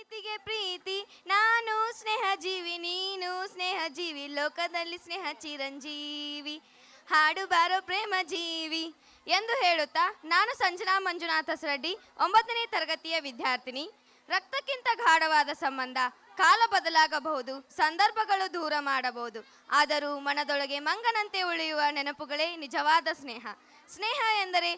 ಪ್ರೀತಿಗೆ ಪ್ರೀತಿ ನಾನು ಸ್ನೇಹ ಜೀವಿ ನೀನು ಸ್ನೇಹ ಜೀವಿ ಲೋಕದಲ್ಲಿ ಸ್ನೇಹ ಚಿರಂಜೀವಿ ಹಾಡು ಬಾರೋ ಪ್ರೇಮ ಜೀವಿ ಎಂದು ಹೇಳುತ್ತಾ ನಾನು ಸಂಜನಾ ಮಂಜುನಾಥ ರೆಡ್ಡಿ 9ನೇ ತರಗತಿಯ ವಿದ್ಯಾರ್ಥಿನಿ. ರಕ್ತಕ್ಕಿಂತ ಗಾಢವಾದ ಸಂಬಂಧ ಕಾಲ ಬದಲಾಗಬಹುದು, ಸಂದರ್ಭಗಳು ದೂರ ಮಾಡಬಹುದು, ಆದರೂ ಮನದೊಳಗೆ ಮಂಗನಂತೆ ಉಳಿಯುವ ನೆನಪುಗಳೇ ನಿಜವಾದ ಸ್ನೇಹ. ಸ್ನೇಹ ಎಂದರೆ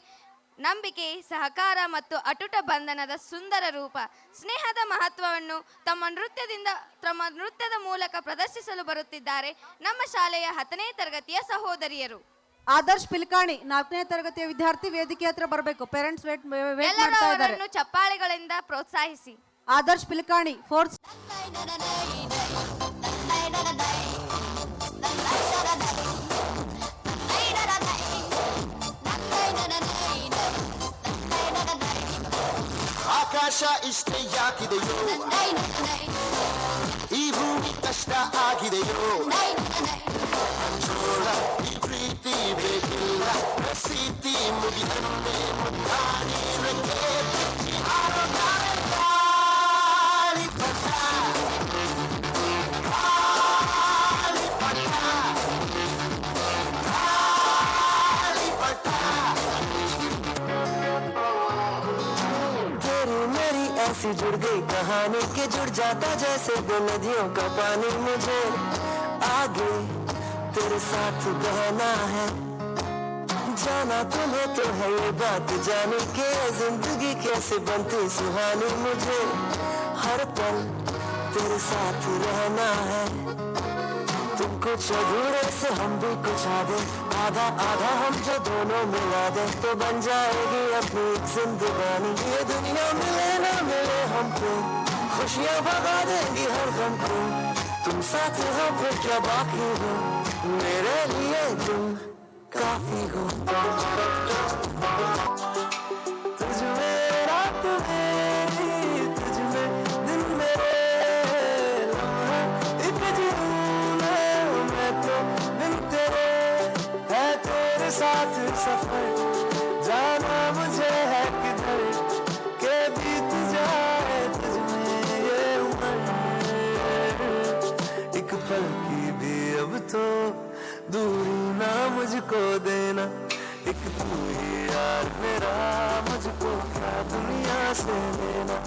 ನಂಬಿಕೆ, ಸಹಕಾರ ಮತ್ತು ಅಟುಟ ಬಂಧನದ ಸುಂದರ ರೂಪ. ಸ್ನೇಹದ ಮಹತ್ವವನ್ನು ತಮ್ಮ ನೃತ್ಯದ ಮೂಲಕ ಪ್ರದರ್ಶಿಸಲು ಬರುತ್ತಿದ್ದಾರೆ ನಮ್ಮ ಶಾಲೆಯ 10ನೇ ತರಗತಿಯ ಸಹೋದರಿಯರು. ಆದರ್ಶ್ ಪಿಲ್ಕಾಣಿ 4ನೇ ತರಗತಿಯ ವಿದ್ಯಾರ್ಥಿ ವೇದಿಕೆ ಹತ್ರ ಬರಬೇಕು. ಪೇರೆಂಟ್ಸ್ ವೇಟ್ ಮಾಡ್ತಾ ಇದ್ದಾರೆ. ಚಪ್ಪಾಳೆಗಳಿಂದ ಪ್ರೋತ್ಸಾಹಿಸಿ. ಆದರ್ಶ್ ಪಿಲ್ಕಾಣಿ ಫೋರ್ತ್. ಆಕಾಶ ಇಷ್ಟೇ ಯಾಕಿದೆಯೋ, ಈ ಭೂಮಿ ಕಷ್ಟ ಆಗಿದೆಯೋ, ಜೋಳ ಈ ಪ್ರೀತಿ ಬೇಕಿಲ್ಲ, ಪ್ರಸಿದ್ಧಿ ಮುಗಿದಂತೆ ಮುದ್ದಾಡಿರಕ್ಕೆ ऐसी जुड़ गई कहानी के जुड़ जाता जैसे दो नदियों का पानी. मुझे आगे तेरे साथ बहना है, जाना तुम्हें तो है ये बात जाने के जिंदगी कैसे बनती सुहानी. मुझे हर पल तेरे साथ रहना है, तुम कुछ अधूरे से हम भी कुछ आधे, आधा आधा हम जो दोनों मिला दे तो बन जाएगी अपनी एक जिंदगानी. ये दुनिया मिले ना मिले हमको, खुशियाँ भगा देंगी हर गम को. तुम साथ हो फिर क्या बाकी हो, मेरे लिए तुम काफी हो. तुझ में रात मेरी, तुझ में दिन मेरे, एक जुनून मैं तो बिन तेरे, है तेरे साथ सफर, जाना मुझे है किधर के बीत जाए तुझ में ये उम्र. एक पल की भी अब तो दूरी ना मुझको देना, एक तू ही यार मेरा, मुझको क्या दुनिया से लेना.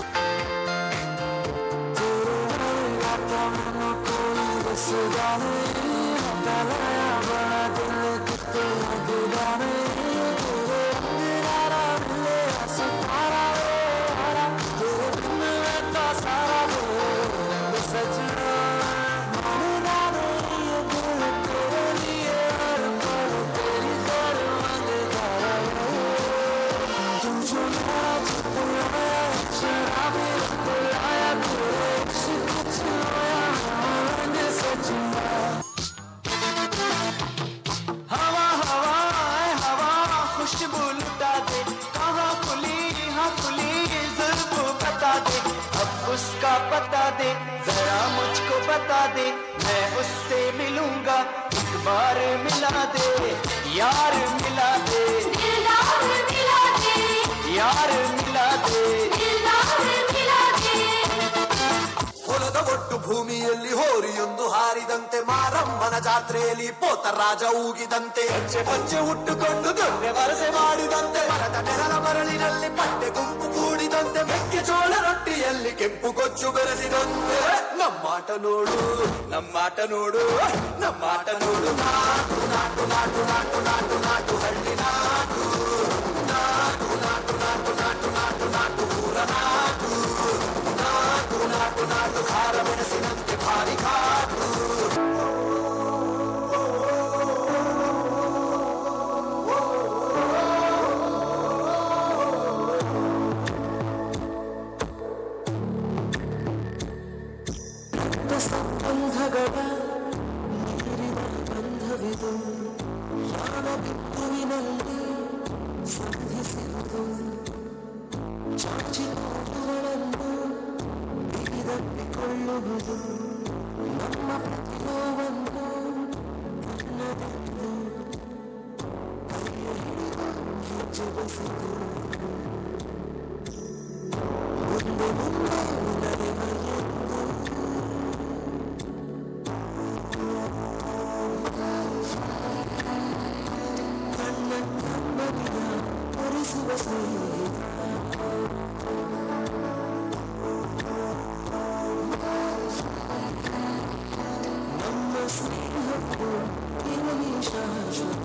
तेरे आता मैंने कोई रसदा नहीं, लाया बड़ा दिल कितने दीवाने. तेरे अंधेरा मिले सितारा हरा, तेरे बिन रहता सारा वो सजना. मानना नहीं ये दिल तेरे लिए हर पल तेरी कर मांगता रहे. तुम जो मेरा चुराया शराबी बुलाया, तेरे इश्क छुआया मैंने सजना. हवा हवा हवा खुशबू लुटा दे, कहाँ खुली हाँ खुली ज़ुल्फ़ बता दे. अब उसका पता दे जरा मुझको बता दे, मैं उससे मिलूंगा एक बार मिला दे. यार मिला दे, यार मिला दे. ಹೊಲದ ಒಟ್ಟು ಭೂಮಿಯಲ್ಲಿ ಹೋರಿಯೊಂದು ಹಾರಿದಂತೆ, ಮಾರಮ್ಮನ ಜಾತ್ರೆಯಲ್ಲಿ ಪೋತರಾಜ ಊಗಿದಂತೆ, ಹೆಜ್ಜೆ ಪಂಚೆ ಉಟ್ಟುಕೊಂಡು ದೊಣ್ಣೆ ವರಸೆ ಮಾಡಿದಂತೆ, ಮರದ ನೆರಳ ಮರಳಿನಲ್ಲಿ ಪಟ್ಟೆ ಗುಂಪು ಕೂಡಿದಂತೆ, ಮೆಕ್ಕೆಜೋಳ ರೊಟ್ಟಿಯಲ್ಲಿ ಕೆಂಪು ಕೊಚ್ಚು ಬೆರೆಸಿದಂತೆ. ನಮ್ಮಾಟ ನೋಡು ನಮ್ಮಾಟ ನೋಡು ನಮ್ಮಾಟ ನೋಡು, ನಾಟು ನಾಟು ನಾಟು ನಾಟು ನಾಟು ನಾಟು ಹಳ್ಳಿ ನಾಟು, ನಾಟು ನಾಟು ನಾಟು ನಾಟು ನಾಟು ನಾಟು ಊರ ನಾಟು, ನಾಟು ನಾಟು ನಾಟು ಖಾರ ಮೆಣಸಿನಂತೆ ಭಾರಿ ಘಾಟು. ಸಂಬಂಧಗಳ ನೀರಿನ ಬಂಧವಿದು, ಯಾನ ಬಿಂದುವಿನಲ್ಲಿ ಸಂಧಿಸಿರುವುದು, ಚಾಚಿಕೊಳ್ಳುವುದು ಬಿಗಿದಪ್ಪಿಕೊಳ್ಳುವುದು, ನಮ್ಮ ಪ್ರತಿಭಾವನ್ನು ನನ್ನದೆಂದು ಕೈಯ ಹಿಡಿದು ಹೆಜ್ಜೆ ಬಸಿದು, ಮುಂದೆ ಮುಂದೆ ನಡೆವ ಸ್ನೇಹಿತ ನಮ್ಮ ಸ್ನೇಹಕ್ಕೂ ಇರಲಿ ಶಾಶ್ವತ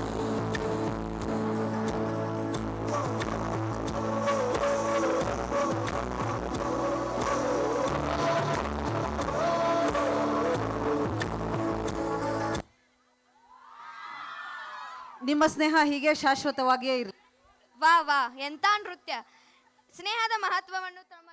ನಿಮ್ಮ ಸ್ನೇಹ ಹೀಗೆ ಶಾಶ್ವತವಾಗಿಯೇ ಇರಲಿ. ವಾ ವಾ ಎಂತ ನೃತ್ಯ. ಸ್ನೇಹದ ಮಹತ್ವವನ್ನು ತಮ್ಮ